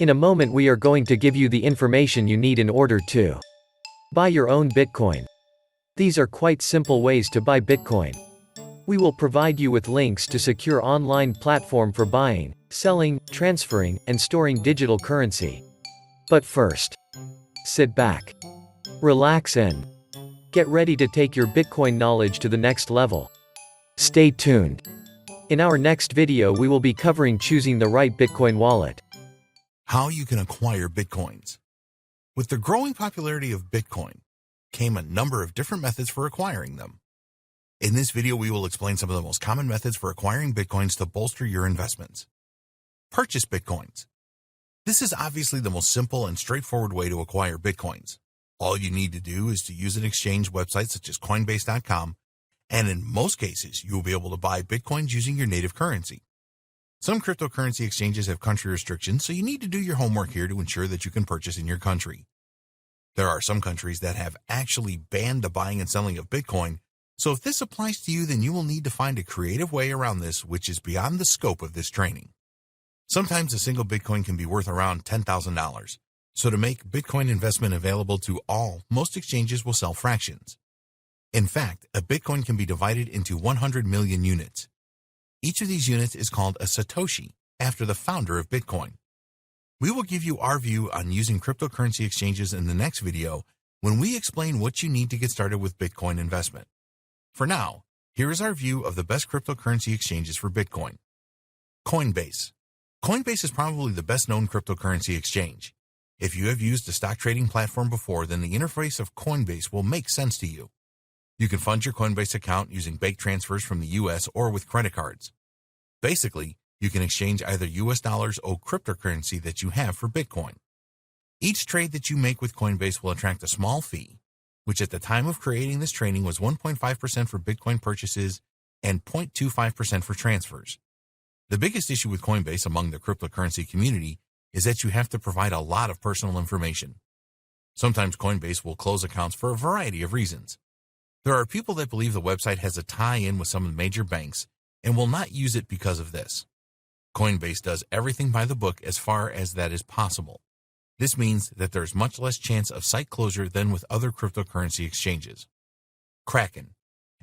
In a moment we are going to give you the information you need in order to buy your own Bitcoin. These are quite simple ways to buy Bitcoin. We will provide you with links to secure online platform for buying, selling, transferring, and storing digital currency. But first, sit back, relax and get ready to take your Bitcoin knowledge to the next level. Stay tuned. In our next video we will be covering choosing the right Bitcoin wallet. How you can acquire Bitcoins. With the growing popularity of Bitcoin came a number of different methods for acquiring them. In this video, we will explain some of the most common methods for acquiring Bitcoins to bolster your investments. Purchase Bitcoins. This is obviously the most simple and straightforward way to acquire Bitcoins. All you need to do is to use an exchange website such as Coinbase.com, and in most cases, you will be able to buy Bitcoins using your native currency. Some cryptocurrency exchanges have country restrictions, so you need to do your homework here to ensure that you can purchase in your country. There are some countries that have actually banned the buying and selling of Bitcoin, so if this applies to you, then you will need to find a creative way around this, which is beyond the scope of this training. Sometimes a single Bitcoin can be worth around $10,000, so to make Bitcoin investment available to all, most exchanges will sell fractions. In fact, a Bitcoin can be divided into 100 million units. Each of these units is called a Satoshi, after the founder of Bitcoin. We will give you our view on using cryptocurrency exchanges in the next video when we explain what you need to get started with Bitcoin investment. For now, here is our view of the best cryptocurrency exchanges for Bitcoin. Coinbase. Coinbase is probably the best known cryptocurrency exchange. If you have used a stock trading platform before, then the interface of Coinbase will make sense to you. You can fund your Coinbase account using bank transfers from the US or with credit cards. Basically, you can exchange either US dollars or cryptocurrency that you have for Bitcoin. Each trade that you make with Coinbase will attract a small fee, which at the time of creating this training was 1.5% for Bitcoin purchases and 0.25% for transfers. The biggest issue with Coinbase among the cryptocurrency community is that you have to provide a lot of personal information. Sometimes Coinbase will close accounts for a variety of reasons. There are people that believe the website has a tie-in with some of the major banks and will not use it because of this. Coinbase does everything by the book as far as that is possible. This means that there is much less chance of site closure than with other cryptocurrency exchanges. Kraken.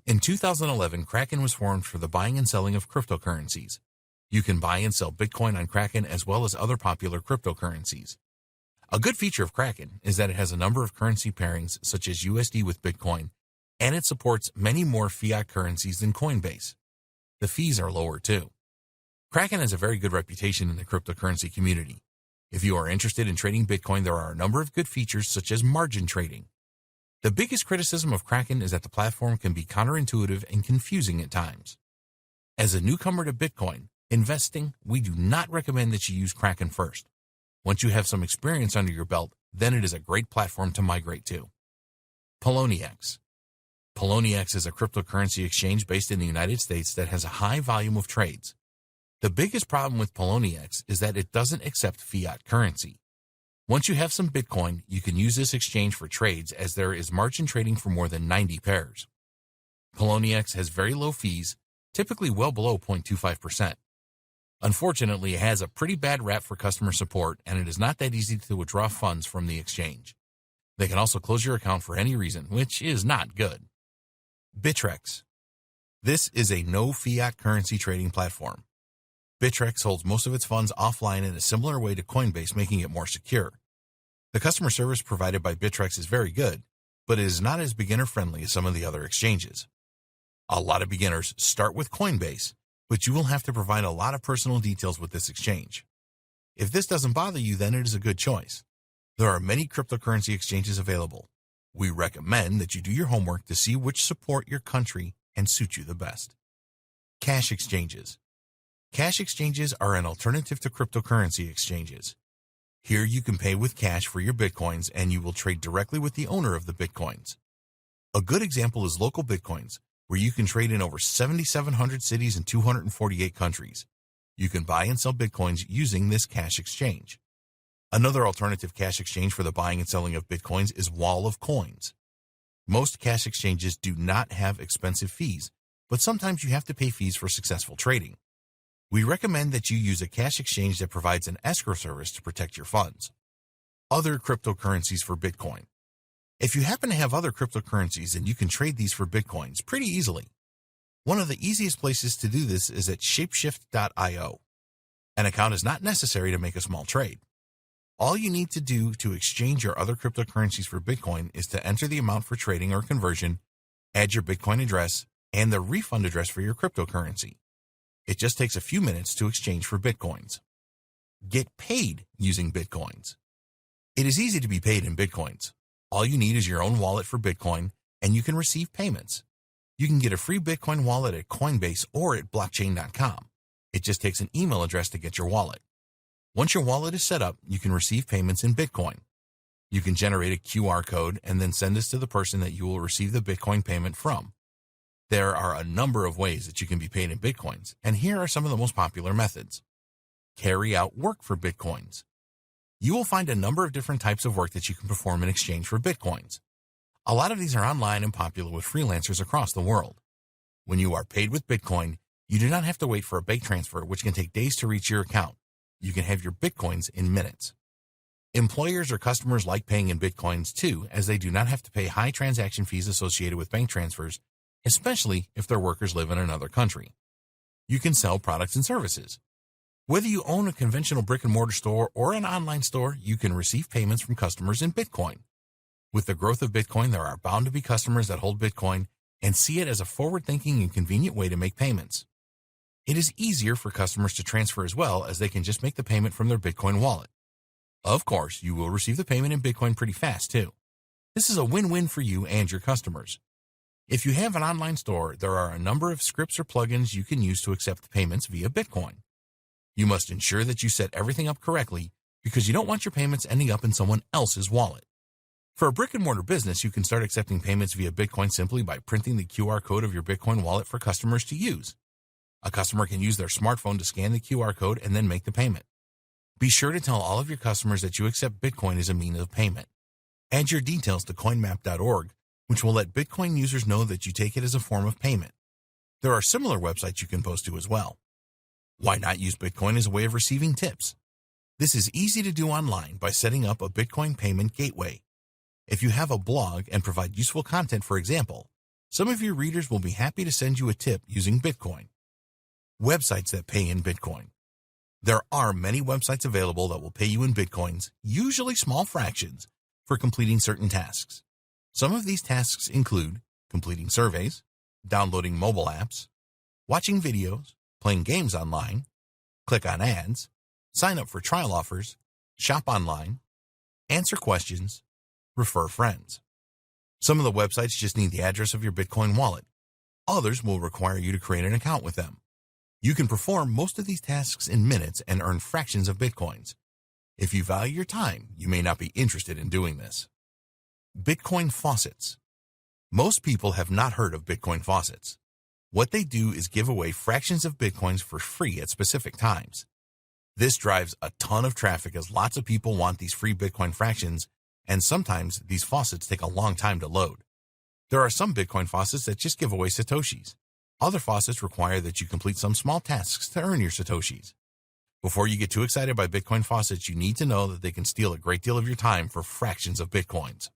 In 2011, Kraken was formed for the buying and selling of cryptocurrencies. You can buy and sell Bitcoin on Kraken as well as other popular cryptocurrencies. A good feature of Kraken is that it has a number of currency pairings such as USD with Bitcoin, and it supports many more fiat currencies than Coinbase. The fees are lower too. Kraken has a very good reputation in the cryptocurrency community. If you are interested in trading Bitcoin, there are a number of good features such as margin trading. The biggest criticism of Kraken is that the platform can be counterintuitive and confusing at times. As a newcomer to Bitcoin investing, we do not recommend that you use Kraken first. Once you have some experience under your belt, then it is a great platform to migrate to. Poloniex. Poloniex is a cryptocurrency exchange based in the United States that has a high volume of trades. The biggest problem with Poloniex is that it doesn't accept fiat currency. Once you have some Bitcoin, you can use this exchange for trades as there is margin trading for more than 90 pairs. Poloniex has very low fees, typically well below 0.25%. Unfortunately, it has a pretty bad rap for customer support, and it is not that easy to withdraw funds from the exchange. They can also close your account for any reason, which is not good. Bittrex. This is a no fiat currency trading platform. Bittrex holds most of its funds offline in a similar way to Coinbase, making it more secure. The customer service provided by Bittrex is very good, but it is not as beginner-friendly as some of the other exchanges. A lot of beginners start with Coinbase, but you will have to provide a lot of personal details with this exchange. If this doesn't bother you, then it is a good choice. There are many cryptocurrency exchanges available. We recommend that you do your homework to see which support your country and suit you the best. Cash exchanges. Cash exchanges are an alternative to cryptocurrency exchanges. Here you can pay with cash for your Bitcoins and you will trade directly with the owner of the Bitcoins. A good example is Local Bitcoins, where you can trade in over 7,700 cities in 248 countries. You can buy and sell Bitcoins using this cash exchange. Another alternative cash exchange for the buying and selling of Bitcoins is Wall of Coins. Most cash exchanges do not have expensive fees, but sometimes you have to pay fees for successful trading. We recommend that you use a cash exchange that provides an escrow service to protect your funds. Other cryptocurrencies for Bitcoin. If you happen to have other cryptocurrencies, then you can trade these for Bitcoins pretty easily. One of the easiest places to do this is at shapeshift.io. An account is not necessary to make a small trade. All you need to do to exchange your other cryptocurrencies for Bitcoin is to enter the amount for trading or conversion, add your Bitcoin address, and the refund address for your cryptocurrency. It just takes a few minutes to exchange for Bitcoins. Get paid using Bitcoins. It is easy to be paid in Bitcoins. All you need is your own wallet for Bitcoin, and you can receive payments. You can get a free Bitcoin wallet at Coinbase or at blockchain.com. It just takes an email address to get your wallet. Once your wallet is set up, you can receive payments in Bitcoin. You can generate a QR code and then send this to the person that you will receive the Bitcoin payment from. There are a number of ways that you can be paid in Bitcoins, and here are some of the most popular methods. Carry out work for Bitcoins. You will find a number of different types of work that you can perform in exchange for Bitcoins. A lot of these are online and popular with freelancers across the world. When you are paid with Bitcoin, you do not have to wait for a bank transfer, which can take days to reach your account. You can have your Bitcoins in minutes. Employers or customers like paying in Bitcoins too, as they do not have to pay high transaction fees associated with bank transfers, especially if their workers live in another country. You can sell products and services. Whether you own a conventional brick-and-mortar store or an online store, you can receive payments from customers in Bitcoin. With the growth of Bitcoin, there are bound to be customers that hold Bitcoin and see it as a forward-thinking and convenient way to make payments. It is easier for customers to transfer as well, as they can just make the payment from their Bitcoin wallet. Of course, you will receive the payment in Bitcoin pretty fast too. This is a win-win for you and your customers. If you have an online store, there are a number of scripts or plugins you can use to accept payments via Bitcoin. You must ensure that you set everything up correctly, because you don't want your payments ending up in someone else's wallet. For a brick-and-mortar business, you can start accepting payments via Bitcoin simply by printing the QR code of your Bitcoin wallet for customers to use. A customer can use their smartphone to scan the QR code and then make the payment. Be sure to tell all of your customers that you accept Bitcoin as a means of payment. Add your details to coinmap.org, which will let Bitcoin users know that you take it as a form of payment. There are similar websites you can post to as well. Why not use Bitcoin as a way of receiving tips? This is easy to do online by setting up a Bitcoin payment gateway. If you have a blog and provide useful content, for example, some of your readers will be happy to send you a tip using Bitcoin. Websites that pay in Bitcoin. There are many websites available that will pay you in Bitcoins, usually small fractions, for completing certain tasks. Some of these tasks include completing surveys, downloading mobile apps, watching videos, playing games online, click on ads, sign up for trial offers, shop online, answer questions, refer friends. Some of the websites just need the address of your Bitcoin wallet. Others will require you to create an account with them. You can perform most of these tasks in minutes and earn fractions of Bitcoins. If you value your time, you may not be interested in doing this. Bitcoin Faucets. Most people have not heard of Bitcoin Faucets. What they do is give away fractions of Bitcoins for free at specific times. This drives a ton of traffic, as lots of people want these free Bitcoin fractions, and sometimes these faucets take a long time to load. There are some Bitcoin faucets that just give away Satoshis. Other faucets require that you complete some small tasks to earn your Satoshis. Before you get too excited by Bitcoin faucets, you need to know that they can steal a great deal of your time for fractions of Bitcoins.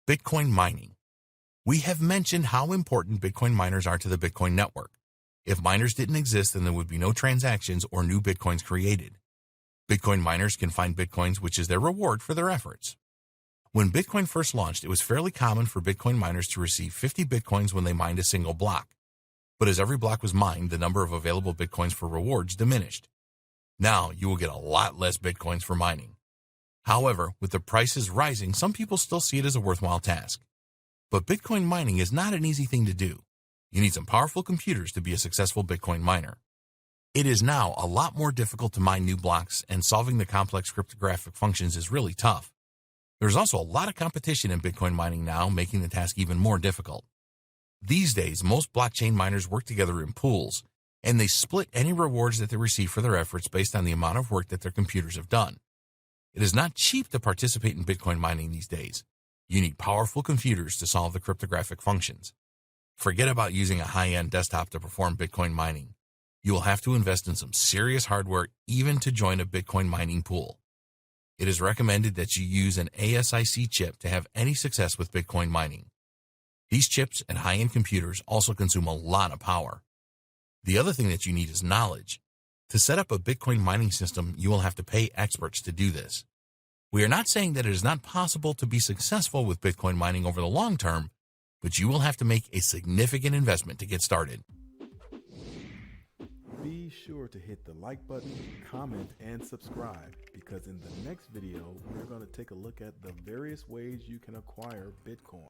Bitcoin mining. We have mentioned how important Bitcoin miners are to the Bitcoin network. If miners didn't exist, then there would be no transactions or new Bitcoins created. Bitcoin miners can find Bitcoins, which is their reward for their efforts. When Bitcoin first launched, it was fairly common for Bitcoin miners to receive 50 Bitcoins when they mined a single block. But as every block was mined, the number of available Bitcoins for rewards diminished. Now you will get a lot less Bitcoins for mining. However, with the prices rising, some people still see it as a worthwhile task. But Bitcoin mining is not an easy thing to do. You need some powerful computers to be a successful Bitcoin miner. It is now a lot more difficult to mine new blocks, and solving the complex cryptographic functions is really tough. There's also a lot of competition in Bitcoin mining now, making the task even more difficult. These days, most blockchain miners work together in pools, and they split any rewards that they receive for their efforts based on the amount of work that their computers have done. It is not cheap to participate in Bitcoin mining these days. You need powerful computers to solve the cryptographic functions. Forget about using a high-end desktop to perform Bitcoin mining. You will have to invest in some serious hardware even to join a Bitcoin mining pool. It is recommended that you use an ASIC chip to have any success with Bitcoin mining. These chips and high-end computers also consume a lot of power. The other thing that you need is knowledge. To set up a Bitcoin mining system, you will have to pay experts to do this. We are not saying that it is not possible to be successful with Bitcoin mining over the long term, but you will have to make a significant investment to get started. Be sure to hit the like button, comment, and subscribe, because in the next video, we're going to take a look at the various ways you can acquire Bitcoin.